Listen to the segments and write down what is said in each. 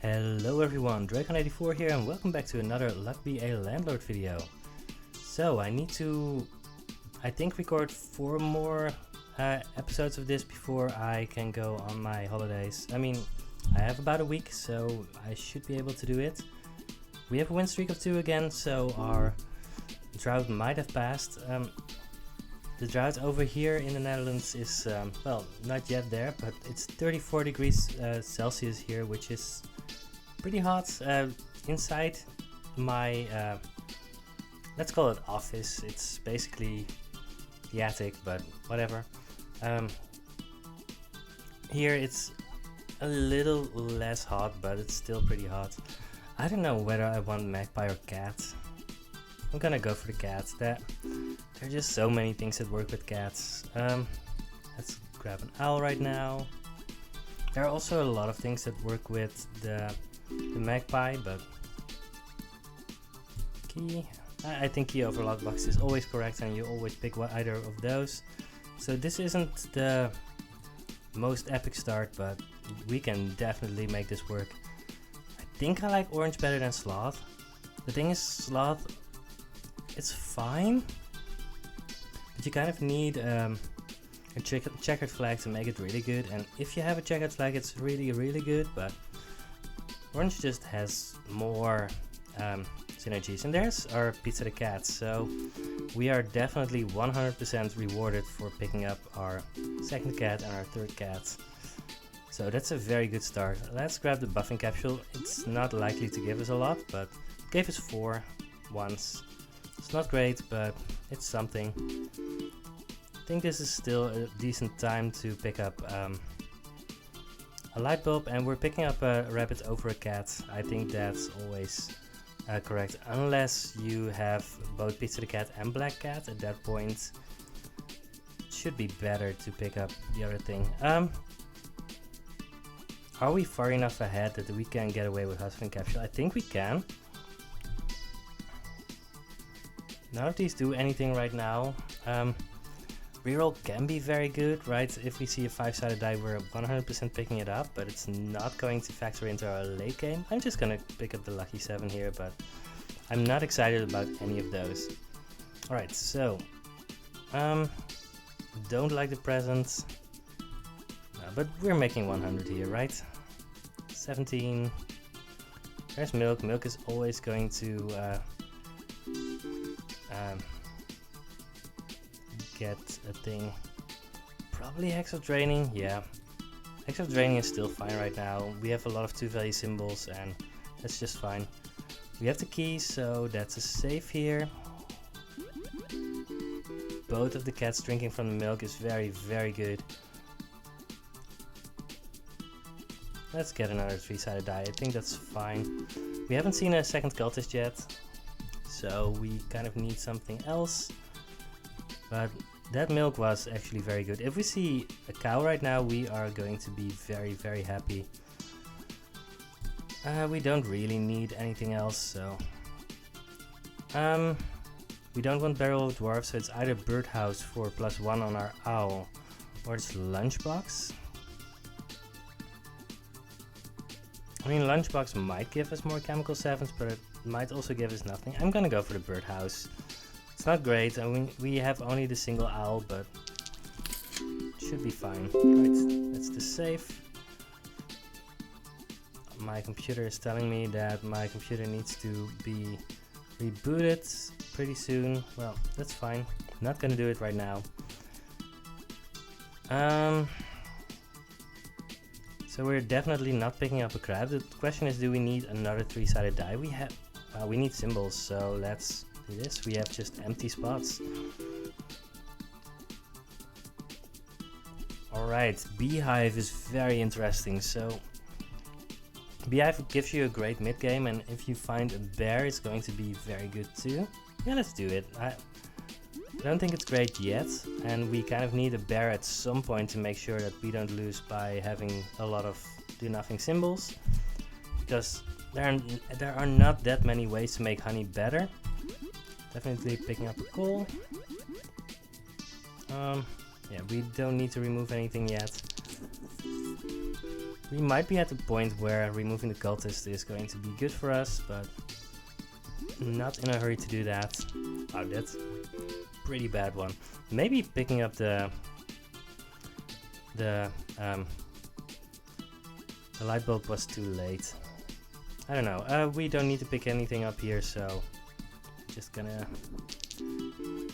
Hello everyone, Dragon84 here and welcome back to another Luck Be a Landlord video. So I need to, I think, record 4 more episodes of this before I can go on my holidays. I mean, I have about a week, so I should be able to do it. We have a win streak of 2 again, so our drought might have passed. The drought over here in the Netherlands is, well, not yet there, but it's 34 degrees Celsius here, which is pretty hot. Inside my, let's call it office, it's basically the attic, but whatever. Here it's a little less hot, but it's still pretty hot. I don't know whether I want magpie or cat. I'm gonna go for the cats. There are just so many things that work with cats. Let's grab an owl right now. There are also a lot of things that work with the magpie, but key. I think key over lockbox is always correct, and you always pick either of those. So this isn't the most epic start, but we can definitely make this work. I think I like orange better than sloth. The thing is, sloth, it's fine, but you kind of need a checkered flag to make it really good, and if you have a checkered flag it's really good, but orange just has more synergies. And there's our Pizza the Cat, so we are definitely 100% rewarded for picking up our second cat and our third cat. So that's a very good start. Let's grab the buffing capsule. It's not likely to give us a lot, but it gave us 4 once. It's not great, but it's something. I think this is still a decent time to pick up a light bulb, and we're picking up a rabbit over a cat. I think that's always correct, unless you have both Pizza the Cat and Black Cat. At that point, it should be better to pick up the other thing. Are we far enough ahead that we can get away with Husband Capsule? I think we can. None of these do anything right now. Reroll can be very good, right? If we see a 5-sided die, we're 100% picking it up, but it's not going to factor into our late game. I'm just gonna pick up the lucky 7 here, but I'm not excited about any of those. Alright, so don't like the presents, but we're making 100 here, right? 17. There's milk. Milk is always going to get a thing. Probably Hex of Draining. Yeah, Hex of Draining is still fine right now. We have a lot of 2-value symbols, and that's just fine. We have the keys, so that's a safe here. Both of the cats drinking from the milk is very good. Let's get another 3-sided die. I think that's fine. We haven't seen a second cultist yet, so we kind of need something else. But that milk was actually very good. If we see a cow right now, we are going to be very happy. We don't really need anything else, so we don't want Barrel of Dwarf, so it's either Birdhouse for +1 on our owl, or it's Lunchbox. I mean, Lunchbox might give us more chemical 7s, but it might also give us nothing. I'm gonna go for the Birdhouse. It's not great, I mean, we have only the single owl, but it should be fine. Right, that's the safe. My computer is telling me that my computer needs to be rebooted pretty soon. Well, that's fine. Not gonna do it right now. So we're definitely not picking up a crab. The question is, do we need another 3-sided die? We need symbols, so let's do this. We have just empty spots. Alright, Beehive is very interesting. So Beehive gives you a great mid game, and if you find a bear, it's going to be very good too. Yeah, let's do it. I don't think it's great yet, and we kind of need a bear at some point to make sure that we don't lose by having a lot of do-nothing symbols, because there are not that many ways to make honey better. Definitely picking up a coal. Yeah, we don't need to remove anything yet. We might be at the point where removing the cultist is going to be good for us, but not in a hurry to do that. Oh, that's a pretty bad one. Maybe picking up the light bulb was too late. I don't know. We don't need to pick anything up here, so just gonna...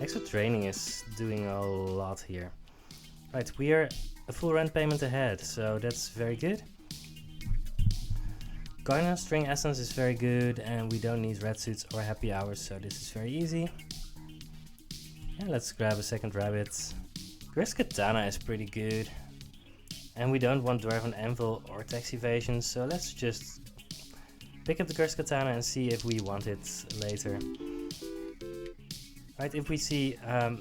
Extra training is doing a lot here. Right, we are a full rent payment ahead, so that's very good. Garner string essence is very good, and we don't need red suits or happy hours, so this is very easy. Yeah, let's grab a second rabbit. Gris Katana is pretty good. And we don't want Dwarven Anvil or tax evasion, so let's just pick up the Gris Katana and see if we want it later. Right, if we see a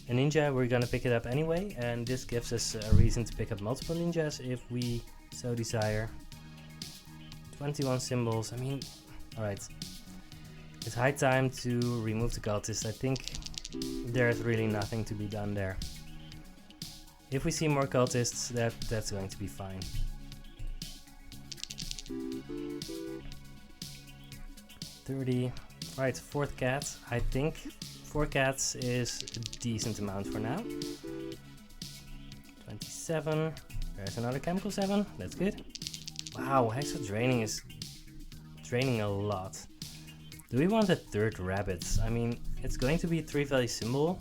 ninja, we're gonna pick it up anyway, and this gives us a reason to pick up multiple ninjas if we so desire. 21 symbols, I mean, alright. It's high time to remove the cultist. I think there's really nothing to be done there. If we see more cultists, that's going to be fine. $30. Right, fourth cat. I think 4 cats is a decent amount for now. 27. There's another chemical 7. That's good. Wow, Hexa draining is draining a lot. Do we want a third rabbit? I mean, it's going to be a 3 value symbol.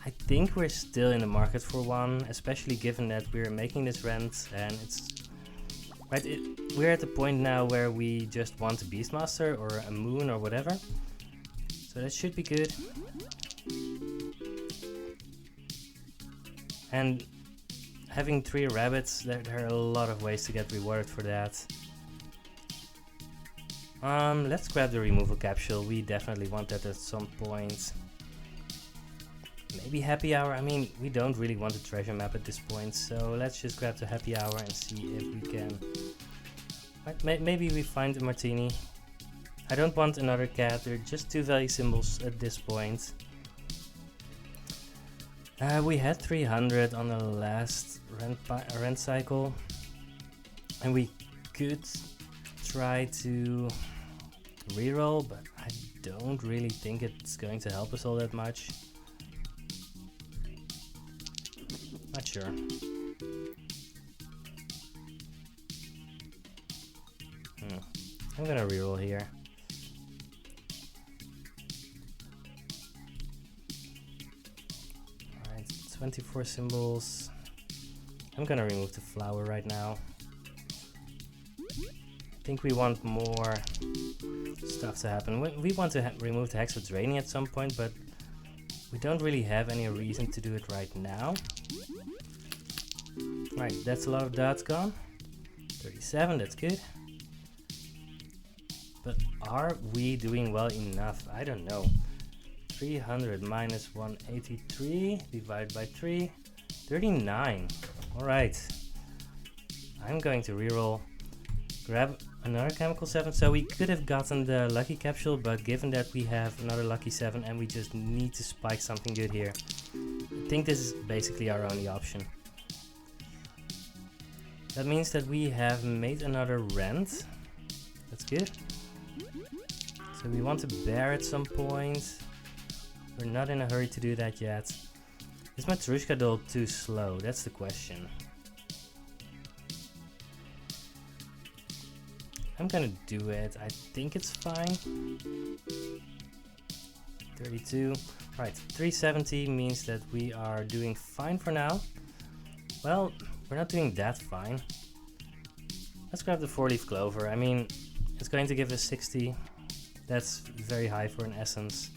I think we're still in the market for one, especially given that we're making this rent and it's... Right, we're at the point now where we just want a Beastmaster or a Moon or whatever. So that should be good. And having 3 rabbits, there are a lot of ways to get rewarded for that. Let's grab the removal capsule. We definitely want that at some point. Maybe happy hour. I mean, we don't really want a treasure map at this point, so let's just grab the happy hour and see if we can. Right, maybe we find a martini. I don't want another cat. They're just 2 value symbols at this point. We had 300 on the last rent cycle, and we could try to reroll, but I don't really think it's going to help us all that much. Not sure. I'm gonna reroll here. Alright, 24 symbols. I'm gonna remove the flower right now. I think we want more stuff to happen. We want to remove the Hexadrainy at some point, but we don't really have any reason to do it right now. Right, that's a lot of dots gone. 37, that's good. But are we doing well enough? I don't know. 300 minus 183 divided by 3. 39. Alright. I'm going to reroll. Grab another chemical 7. So we could have gotten the lucky capsule, but given that we have another lucky 7 and we just need to spike something good here, I think this is basically our only option. That means that we have made another rent. That's good. So we want to bear at some point. We're not in a hurry to do that yet. Is my Trushka doll too slow? That's the question. I'm gonna do it. I think it's fine. 32. Right, 370 means that we are doing fine for now. Well, we're not doing that fine. Let's grab the 4-leaf clover. I mean, it's going to give us 60. That's very high for an essence.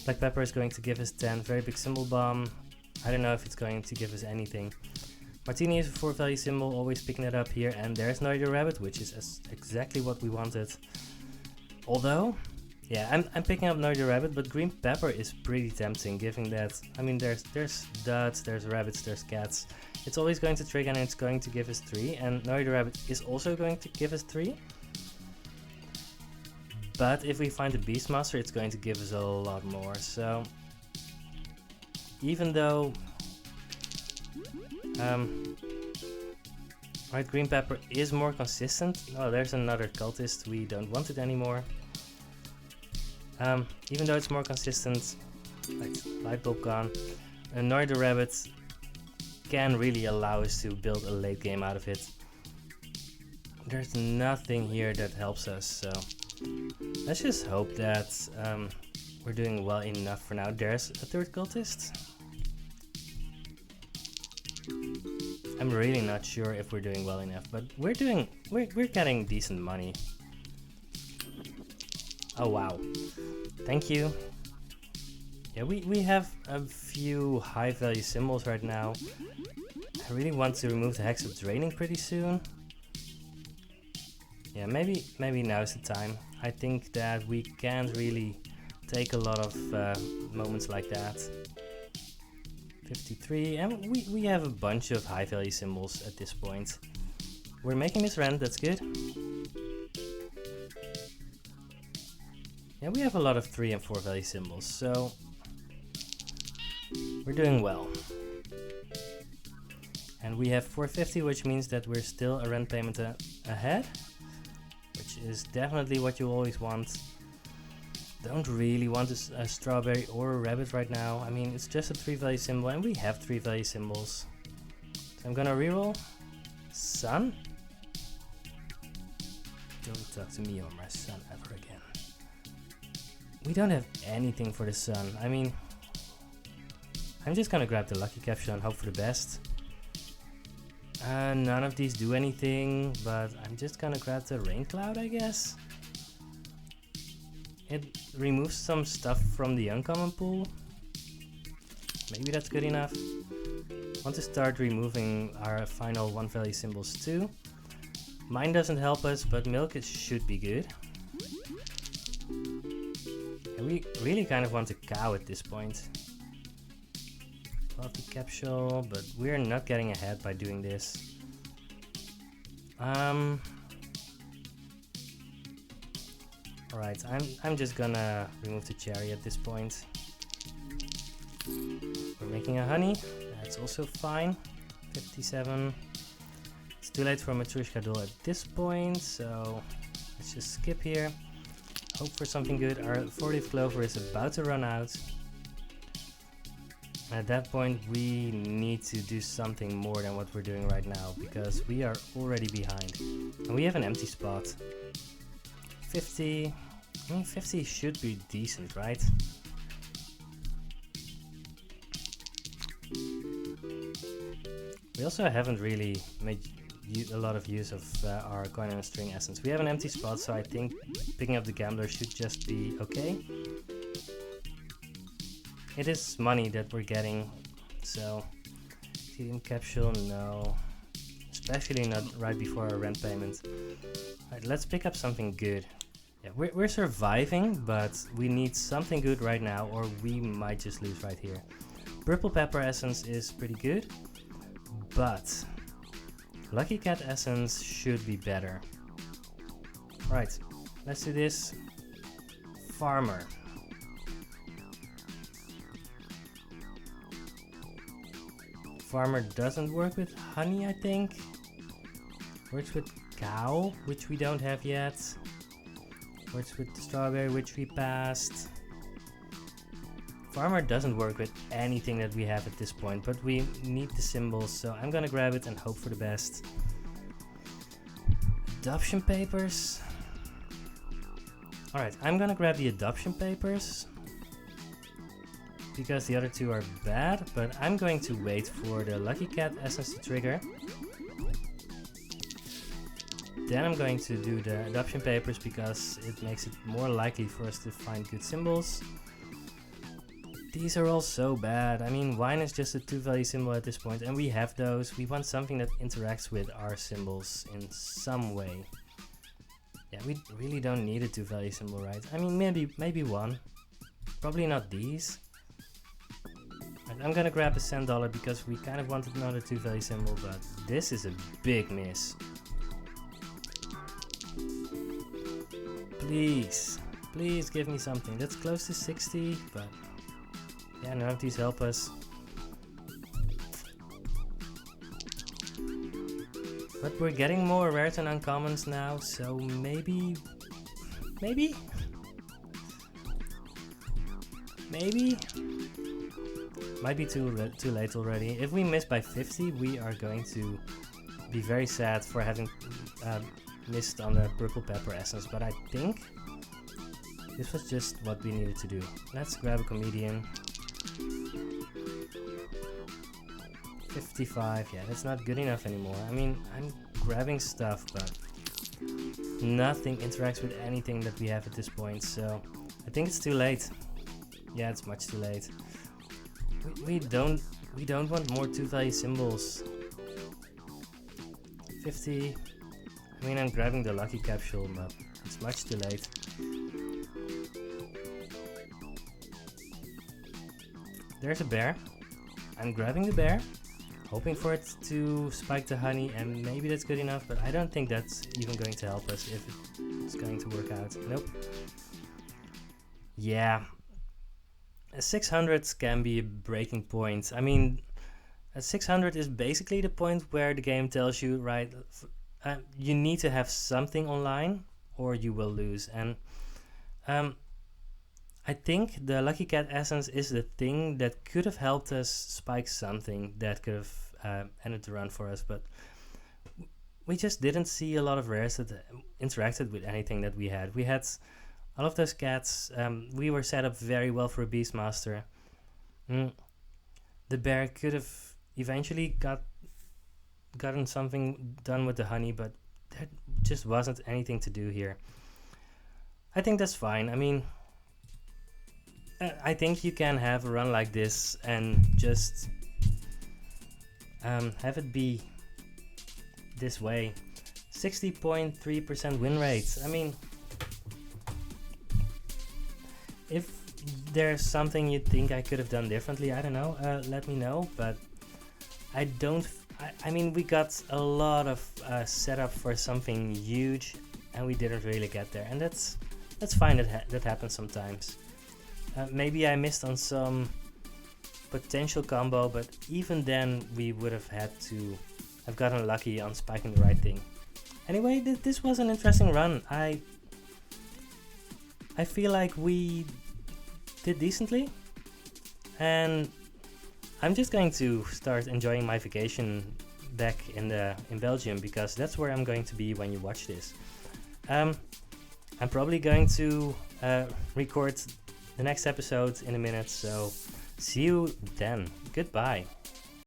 Black pepper is going to give us 10. Very big symbol bomb. I don't know if it's going to give us anything. Martini is a 4 value symbol, always picking it up here. And there's Noida Rabbit, which is exactly what we wanted. Although, yeah, I'm picking up Noida Rabbit, but green pepper is pretty tempting, given that, I mean, there's duds, there's rabbits, there's cats. It's always going to trigger and it's going to give us 3. And Noida Rabbit is also going to give us 3. But if we find a Beastmaster, it's going to give us a lot more. So, even though Alright, green pepper is more consistent. Oh, there's another cultist. We don't want it anymore. Even though it's more consistent, right, light bulb gone. Annoy the rabbit can really allow us to build a late game out of it. There's nothing here that helps us, so let's just hope that we're doing well enough for now. There's a third cultist. I'm really not sure if we're doing well enough, but we're getting decent money. Oh wow, thank you. Yeah, we have a few high value symbols right now. I really want to remove the Hex of Draining pretty soon. Yeah, maybe now's the time. I think that we can't really take a lot of moments like that. 53, and we have a bunch of high value symbols at this point. We're making this rent, that's good. Yeah, we have a lot of 3 and 4 value symbols, so we're doing well. And we have 450, which means that we're still a rent payment ahead, which is definitely what you always want. Don't really want a strawberry or a rabbit right now. I mean, it's just a 3 value symbol and we have 3 value symbols. So I'm gonna reroll. Sun? Don't talk to me or my son ever again. We don't have anything for the sun. I mean, I'm just gonna grab the lucky capsule and hope for the best. None of these do anything, but I'm just gonna grab the rain cloud, I guess. It removes some stuff from the uncommon pool. Maybe that's good enough. Want to start removing our final 1 value symbols too. Mine doesn't help us, but milk should be good. And we really kind of want a cow at this point. Love the capsule, but we're not getting ahead by doing this. Alright, I'm just gonna remove the cherry at this point. We're making a honey, that's also fine. 57. It's too late for a Matryoshka doll at this point, so let's just skip here. Hope for something good. Our 40th clover is about to run out. At that point we need to do something more than what we're doing right now, because we are already behind. And we have an empty spot. 50. I mean, 50 should be decent, right? We also haven't really made a lot of use of our coin and string essence. We have an empty spot, so I think picking up the gambler should just be okay. It is money that we're getting, so helium capsule, no. Especially not right before our rent payment. Alright, let's pick up something good. Yeah, we're surviving, but we need something good right now or we might just lose right here. Purple pepper essence is pretty good, but Lucky Cat essence should be better. Right, let's do this. Farmer. Farmer doesn't work with honey, I think. Works with cow, which we don't have yet. Works with strawberry, which we passed. Farmer doesn't work with anything that we have at this point, but we need the symbols, so I'm gonna grab it and hope for the best. Adoption papers. Alright, I'm gonna grab the adoption papers, because the other two are bad, but I'm going to wait for the Lucky Cat essence to trigger. Then I'm going to do the adoption papers because it makes it more likely for us to find good symbols. These are all so bad. I mean, wine is just a 2 value symbol at this point, and we have those. We want something that interacts with our symbols in some way. Yeah, we really don't need a 2 value symbol, right? I mean, maybe one. Probably not these. Right, I'm gonna grab a $10 because we kind of wanted another 2 value symbol, but this is a big miss. Please, please give me something. That's close to 60, but yeah, none of these help us. But we're getting more rares and uncommons now, so maybe? Might be too late already. If we miss by 50, we are going to be very sad for having missed on the purple pepper essence, but I think this was just what we needed to do. Let's grab a comedian. 55, yeah, that's not good enough anymore. I mean, I'm grabbing stuff, but nothing interacts with anything that we have at this point, so I think it's too late. Yeah, it's much too late. We don't want more 2-value symbols. 50. I mean, I'm grabbing the lucky capsule, but it's much too late. There's a bear. I'm grabbing the bear, hoping for it to spike the honey, and maybe that's good enough, but I don't think that's even going to help us if it's going to work out. Nope. Yeah. A 600 can be a breaking point. I mean, a 600 is basically the point where the game tells you, right, you need to have something online or you will lose. And I think the Lucky Cat Essence is the thing that could have helped us spike something that could have ended the run for us, but we just didn't see a lot of rares that interacted with anything that we had. We had all of those cats. We were set up very well for a Beastmaster. The bear could have eventually gotten something done with the honey, but there just wasn't anything to do here. I think that's fine. I mean, I think you can have a run like this and just have it be this way. 60.3% win rate. I mean, if there's something you think I could have done differently, I don't know, let me know, but I don't, I mean, we got a lot of setup for something huge and we didn't really get there, and that's fine, that happens sometimes. Maybe I missed on some potential combo, but even then we would have had to have gotten lucky on spiking the right thing. Anyway, this was an interesting run. I feel like we did decently, and I'm just going to start enjoying my vacation back in Belgium, because that's where I'm going to be when you watch this. I'm probably going to record the next episode in a minute, so see you then. Goodbye.